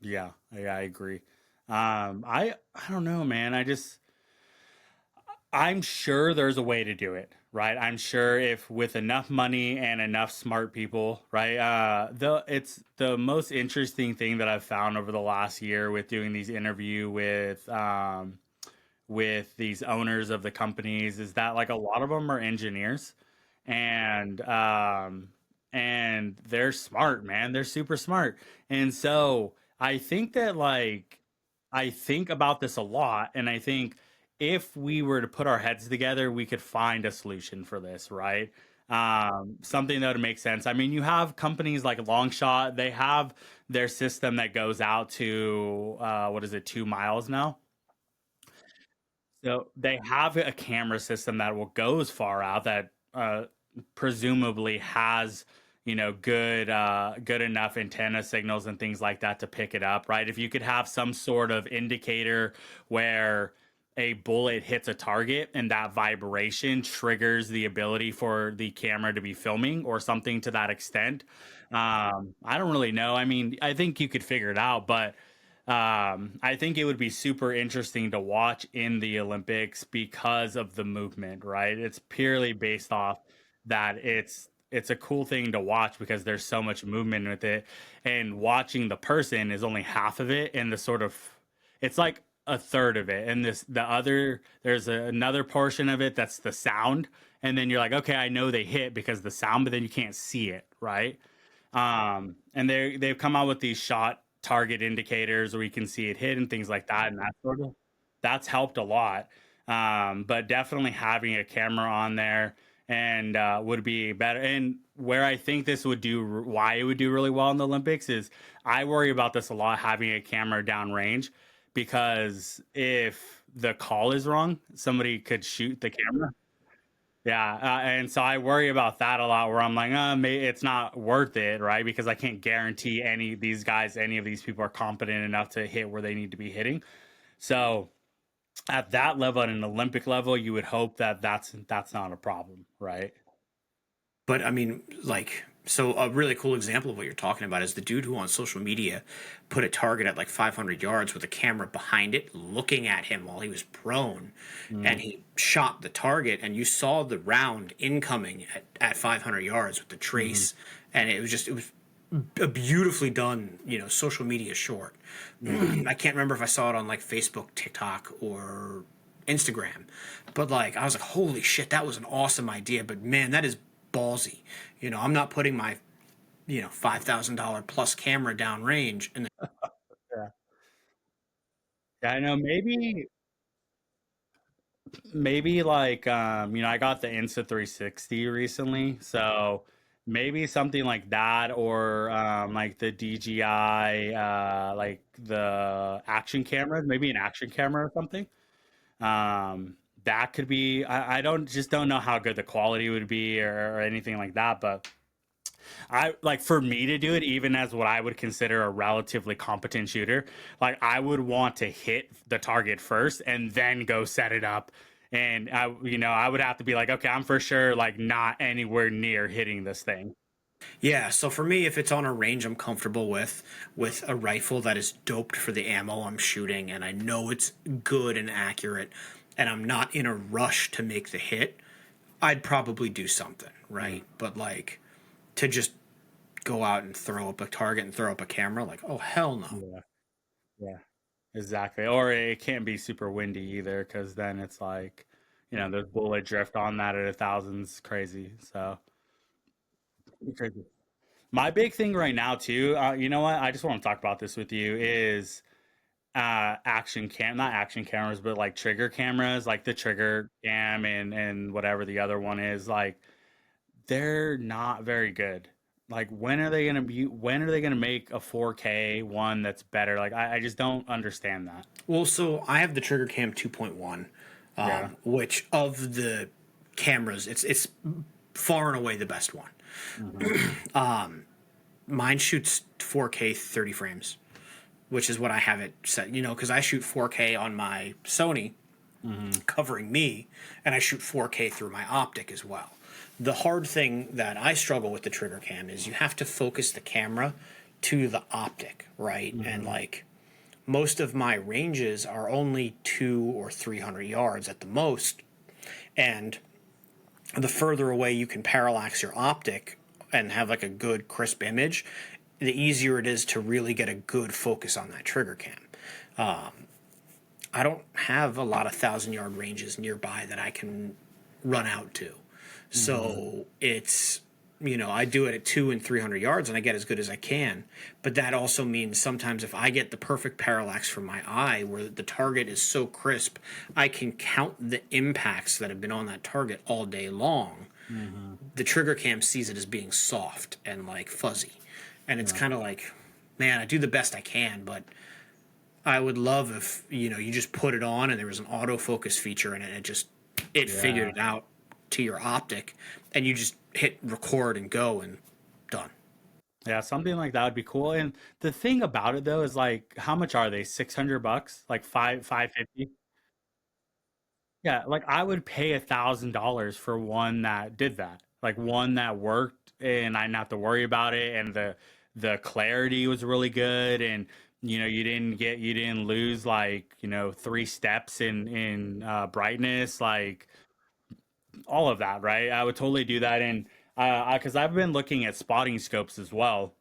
Yeah, yeah, I agree. I don't know, man. I'm sure there's a way to do it, right? I'm sure if with enough money and enough smart people, right? It's the most interesting thing that I've found over the last year with doing these interview with these owners of the companies is that like a lot of them are engineers, and they're smart, man. They're super smart. And so I think that like I think about this a lot, and I think if we were to put our heads together, we could find a solution for this, right? Something that would make sense. I mean, you have companies like Longshot, they have their system that goes out to what is it, 2 miles now? So they have a camera system that will go as far out that presumably has good enough antenna signals and things like that to pick it up, right? If you could have some sort of indicator where a bullet hits a target and that vibration triggers the ability for the camera to be filming or something to that extent. I don't really know. I mean, I think you could figure it out, but I think it would be super interesting to watch in the Olympics because of the movement, right? It's purely based off that it's a cool thing to watch because there's so much movement with it, and watching the person is only half of it, and the sort of it's like a third of it, and there's another portion of it that's the sound, and then you're like, okay, I know they hit because the sound, but then you can't see it, right? And they've come out with these shot target indicators where you can see it hit and things like that, and that's helped a lot. But definitely having a camera on there and would be better. And where I think this would do, why it would do really well in the Olympics is I worry about this a lot having a camera downrange because if the call is wrong, somebody could shoot the camera. Yeah, and so I worry about that a lot. Where I'm like, it's not worth it, right? Because I can't guarantee any of these guys, any of these people are competent enough to hit where they need to be hitting. So at that level, at an Olympic level, you would hope that that's not a problem, right? But I mean, like, so a really cool example of what you're talking about is the dude who on social media put a target at like 500 yards with a camera behind it, looking at him while he was prone, and Mm, he shot the target, and you saw the round incoming at 500 yards with the hmm trace, and it was a beautifully done, social media short. Yeah, I can't remember if I saw it on like Facebook, TikTok, or Instagram, but like I was like, holy shit, that was an awesome idea. But man, that is ballsy. I'm not putting my $5,000 plus camera down range and yeah, yeah. I know. Maybe like I got the Insta 360 recently, so maybe something like that, or like the DJI like the action cameras, maybe an action camera or something. That could be, I don't know how good the quality would be, or anything like that, but I like, for me to do it, even as what I would consider a relatively competent shooter, like I would want to hit the target first and then go set it up. And I would have to be like, okay, I'm for sure like not anywhere near hitting this thing. yeah. So for me, if it's on a range I'm comfortable with a rifle that is doped for the ammo I'm shooting, and I know it's good and accurate, and I'm not in a rush to make the hit, I'd probably do something, Mm, right? But like to just go out and throw up a target and throw up a camera, like, oh hell no. yeah, yeah, exactly. Or it can't be super windy either, because then it's like, there's bullet drift on that at 1,000's crazy. So crazy. My big thing right now too, you know what? I just want to talk about this with you is action cam not action cameras, but like trigger cameras, like the trigger cam and whatever the other one is, like they're not very good. Like when are they gonna make a 4K one that's better? Like I just don't understand that. Well, so I have the Trigger Cam 2.1. Yeah. which of the cameras, it's far and away the best one. Hmm. Mine shoots 4K 30 frames, which is what I have it set. Because I shoot 4K on my Sony, Hmm. covering me, and I shoot 4K through my optic as well. The hard thing that I struggle with the trigger cam is you have to focus the camera to the optic, right? And Hmm. like most of my ranges are only 200 or 300 yards at the most, and the further away you can parallax your optic and have like a good crisp image, the easier it is to really get a good focus on that trigger cam. I don't have a lot of 1,000 yard ranges nearby that I can run out to. Hmm. So I do it at 200 and 300 yards and I get as good as I can. But that also means sometimes if I get the perfect parallax from my eye where the target is so crisp, I can count the impacts that have been on that target all day long. Hmm. The trigger cam sees it as being soft and like fuzzy. And it's Yeah. kind of like, man, I do the best I can, but I would love if you just put it on and there was an autofocus feature in it. It figured Yeah. it out to your optic, and you just hit record and go and done. Yeah, something like that would be cool. And the thing about it though is like, how much are they? $600? Like 550? Yeah, like I would pay $1,000 for one that did that. Like one that worked and I didn't have to worry about it, and the clarity was really good, and you didn't lose like, 3 steps in brightness, like all of that, right? I would totally do that. And because I've been looking at spotting scopes as well,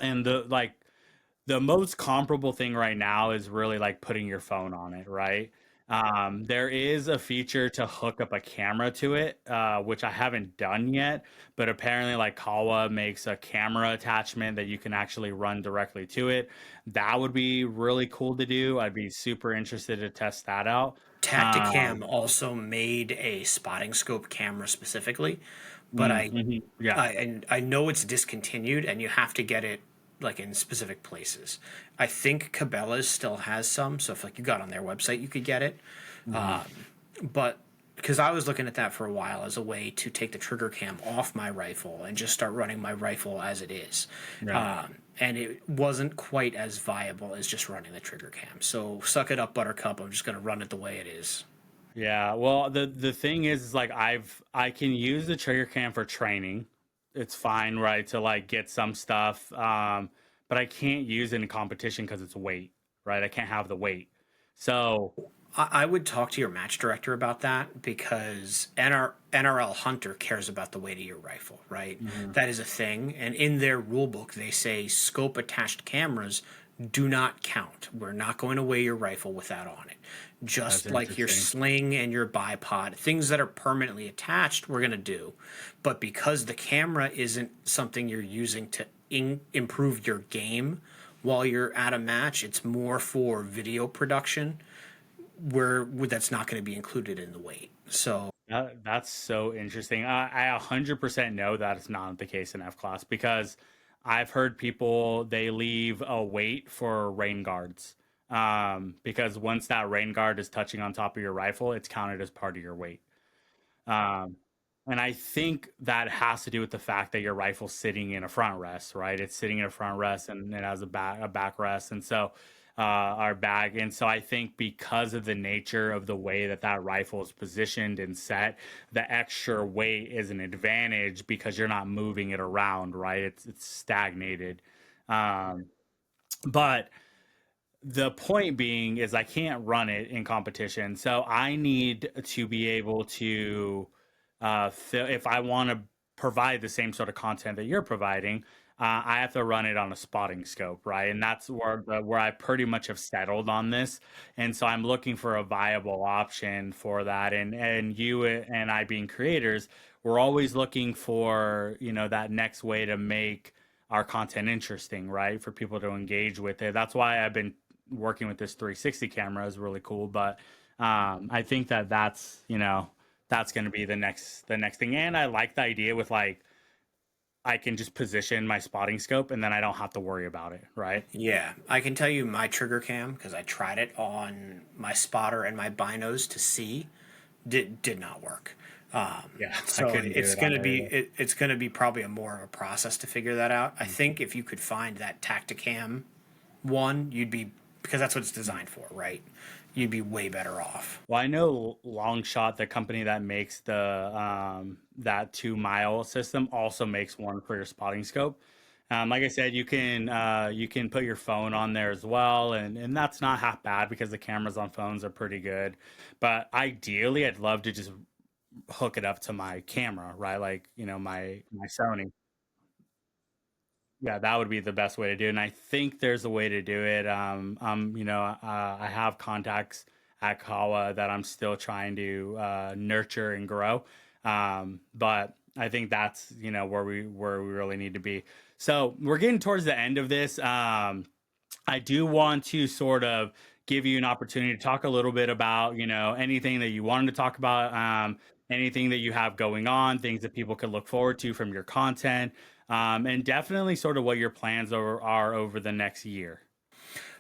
and the most comparable thing right now is really like putting your phone on it, right? There is a feature to hook up a camera to it, which I haven't done yet, but apparently, like Kawa makes a camera attachment that you can actually run directly to it. That would be really cool to do. I'd be super interested to test that out. Tacticam also made a spotting scope camera specifically, but Yeah. I know it's discontinued and you have to get it like in specific places. I think Cabela's still has some, so if like you got on their website, you could get it. Hmm. But because I was looking at that for a while as a way to take the trigger cam off my rifle and just start running my rifle as it is. Yeah. And it wasn't quite as viable as just running the trigger cam. So suck it up, Buttercup. I'm just going to run it the way it is. Yeah, well, the thing is like I can use the trigger cam for training. It's fine, right, to like get some stuff, but I can't use it in competition because it's weight, right? I can't have the weight. So, I would talk to your match director about that because NRL Hunter cares about the weight of your rifle, right? mhm, That is a thing. And in their rule book, they say scope attached cameras do not count. We're not going to weigh your rifle with that on it. that's Just like your interesting. sling and your bipod, things that are permanently attached, we're going to do. But because the camera isn't something you're using to improve your game while you're at a match, it's more for video production where that's not going to be included in the weight. So That's so interesting. I 100% know that it's not the case in F class because I've heard people they leave a weight for rain guards. Because once that rain guard is touching on top of your rifle, it's counted as part of your weight. Um, and I think that has to do with the fact that your rifle's sitting in a front rest, right? It's sitting in a front rest and it has a back rest, and so our bag. And so I think because of the nature of the way that that rifle is positioned and set, the extra weight is an advantage because you're not moving it around, right? It's stagnated. Um, but the point being is I can't run it in competition, so I need to be able to if I want to provide the same sort of content that you're providing, I have to run it on a spotting scope, right? And that's where I pretty much have settled on this, and so I'm looking for a viable option for that. And you and I being creators, we're always looking for that next way to make our content interesting, right? For people to engage with it. That's why I've been working with this 360 camera is really cool. But I think that that's going to be the next thing. And I like the idea with like I can just position my spotting scope and then I don't have to worry about it, right? Yeah, I can tell you my trigger cam because I tried it on my spotter and my binos to see did not work. Yeah, I So couldn't do it's it on gonna there be either. it's gonna be probably a more of a process to figure that out. I think if you could find that Tacticam one, you'd be because that's what it's designed for, right? You'd be way better off. Well, I know Longshot, the company that makes the that 2 mile system, also makes one for your spotting scope. Like I said, you can put your phone on there as well, and that's not half bad because the cameras on phones are pretty good. But ideally, I'd love to just hook it up to my camera, right? Like my Sony. Yeah, that would be the best way to do it. And I think there's a way to do it. I have contacts at Kawa that I'm still trying to nurture and grow. But I think that's, where we really need to be. So we're getting towards the end of this. I do want to sort of give you an opportunity to talk a little bit about, anything that you wanted to talk about, anything that you have going on, things that people could look forward to from your content, and definitely sort of what your plans are over the next year.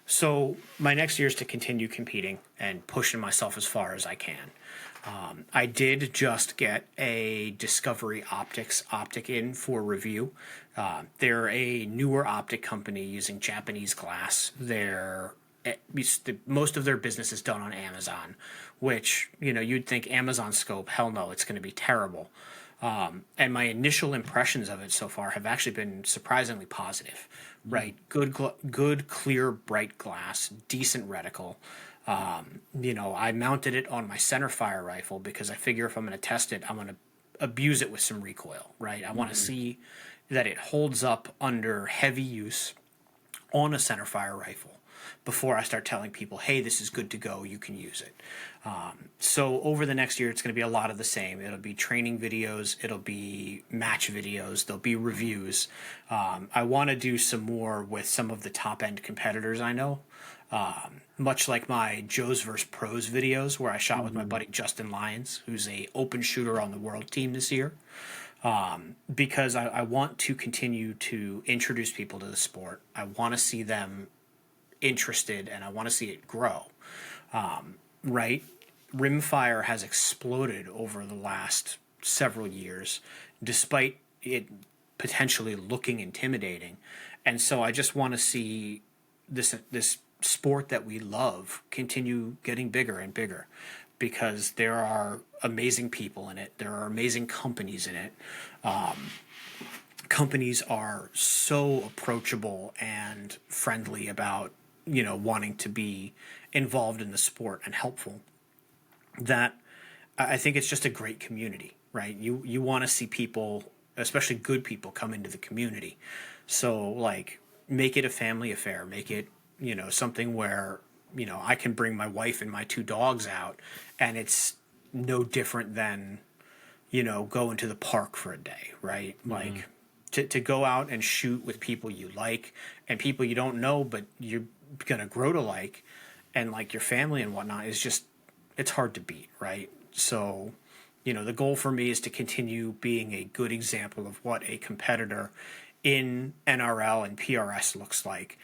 So my next year is to continue competing and pushing myself as far as I can. I did just get a Discovery Optics optic in for review. They're a newer optic company using Japanese glass. Most of their business is done on Amazon, which you'd think Amazon scope. Hell no, it's going to be terrible. And my initial impressions of it so far have actually been surprisingly positive. Right, good, clear, bright glass, decent reticle. I mounted it on my center fire rifle because I figure if I'm going to test it, I'm going to abuse it with some recoil. Right, I want to see that it holds up under heavy use on a center fire rifle before I start telling people, hey, this is good to go, you can use it. So over the next year, it's going to be a lot of the same. It'll be training videos, it'll be match videos, there'll be reviews. I want to do some more with some of the top end competitors I know. Much like my Joe's vs. Pros videos, where I shot with my Mhm. buddy Justin Lyons, who's a open shooter on the world team this year. Because I want to continue to introduce people to the sport. I want to see them interested and I want to see it grow. Right? Rimfire has exploded over the last several years, despite it potentially looking intimidating. And so I just want to see this sport that we love continue getting bigger and bigger because there are amazing people in it. There are amazing companies in it. Companies are so approachable and friendly about wanting to be involved in the sport and helpful that I think it's just a great community, right? You want to see people, especially good people, come into the community. So like make it a family affair, make it something where I can bring my wife and my two dogs out and it's no different than going to the park for a day, right? Mhm. Like to go out and shoot with people you like and people you don't know, but you're gonna grow to like, and like your family and whatnot is just it's hard to beat, right? So, the goal for me is to continue being a good example of what a competitor in NRL and PRS looks like,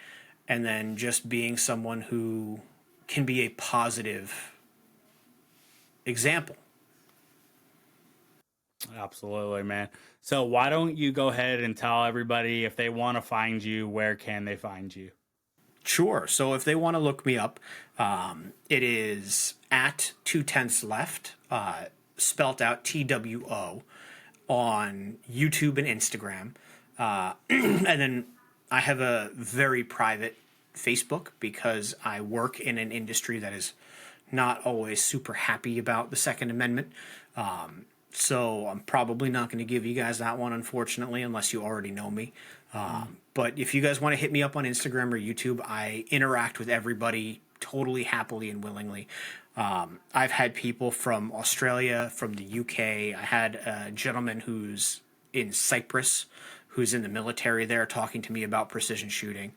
and then just being someone who can be a positive example. Absolutely, man. So why don't you go ahead and tell everybody if they want to find you, where can they find you? Sure. So if they want to look me up, it is at 2/10thsLeft, spelt out TWO, on YouTube and Instagram. And then I have a very private Facebook because I work in an industry that is not always super happy about the Second Amendment. So I'm probably not going to give you guys that one, unfortunately, unless you already know me. But if you guys want to hit me up on Instagram or YouTube, I interact with everybody totally happily and willingly. I've had people from Australia, from the UK. I had a gentleman who's in Cyprus, who's in the military there, talking to me about precision shooting.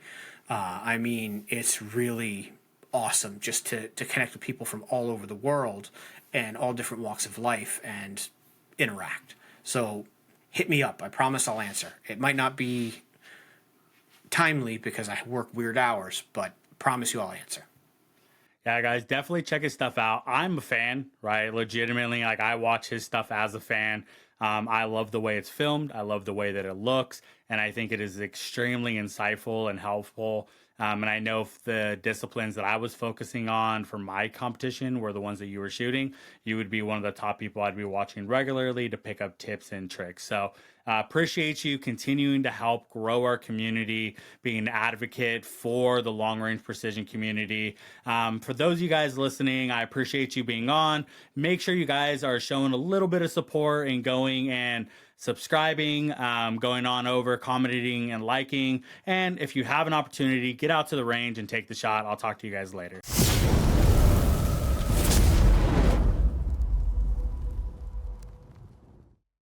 I mean, it's really awesome just to connect with people from all over the world and all different walks of life and interact. So hit me up. I promise I'll answer. It might not be timely because I work weird hours, but promise you I'll answer. Yeah, guys, definitely check his stuff out. I'm a fan, right? Legitimately, like I watch his stuff as a fan. I love the way it's filmed. I love the way that it looks, and I think it is extremely insightful and helpful. And I know if the disciplines that I was focusing on for my competition were the ones that you were shooting, you would be one of the top people I'd be watching regularly to pick up tips and tricks. So appreciate you continuing to help grow our community, being an advocate for the long range precision community. For those of you guys listening, I appreciate you being on. Make sure you guys are showing a little bit of support and going and subscribing, going on over, commenting, and liking. And if you have an opportunity, get out to the range and take the shot. I'll talk to you guys later.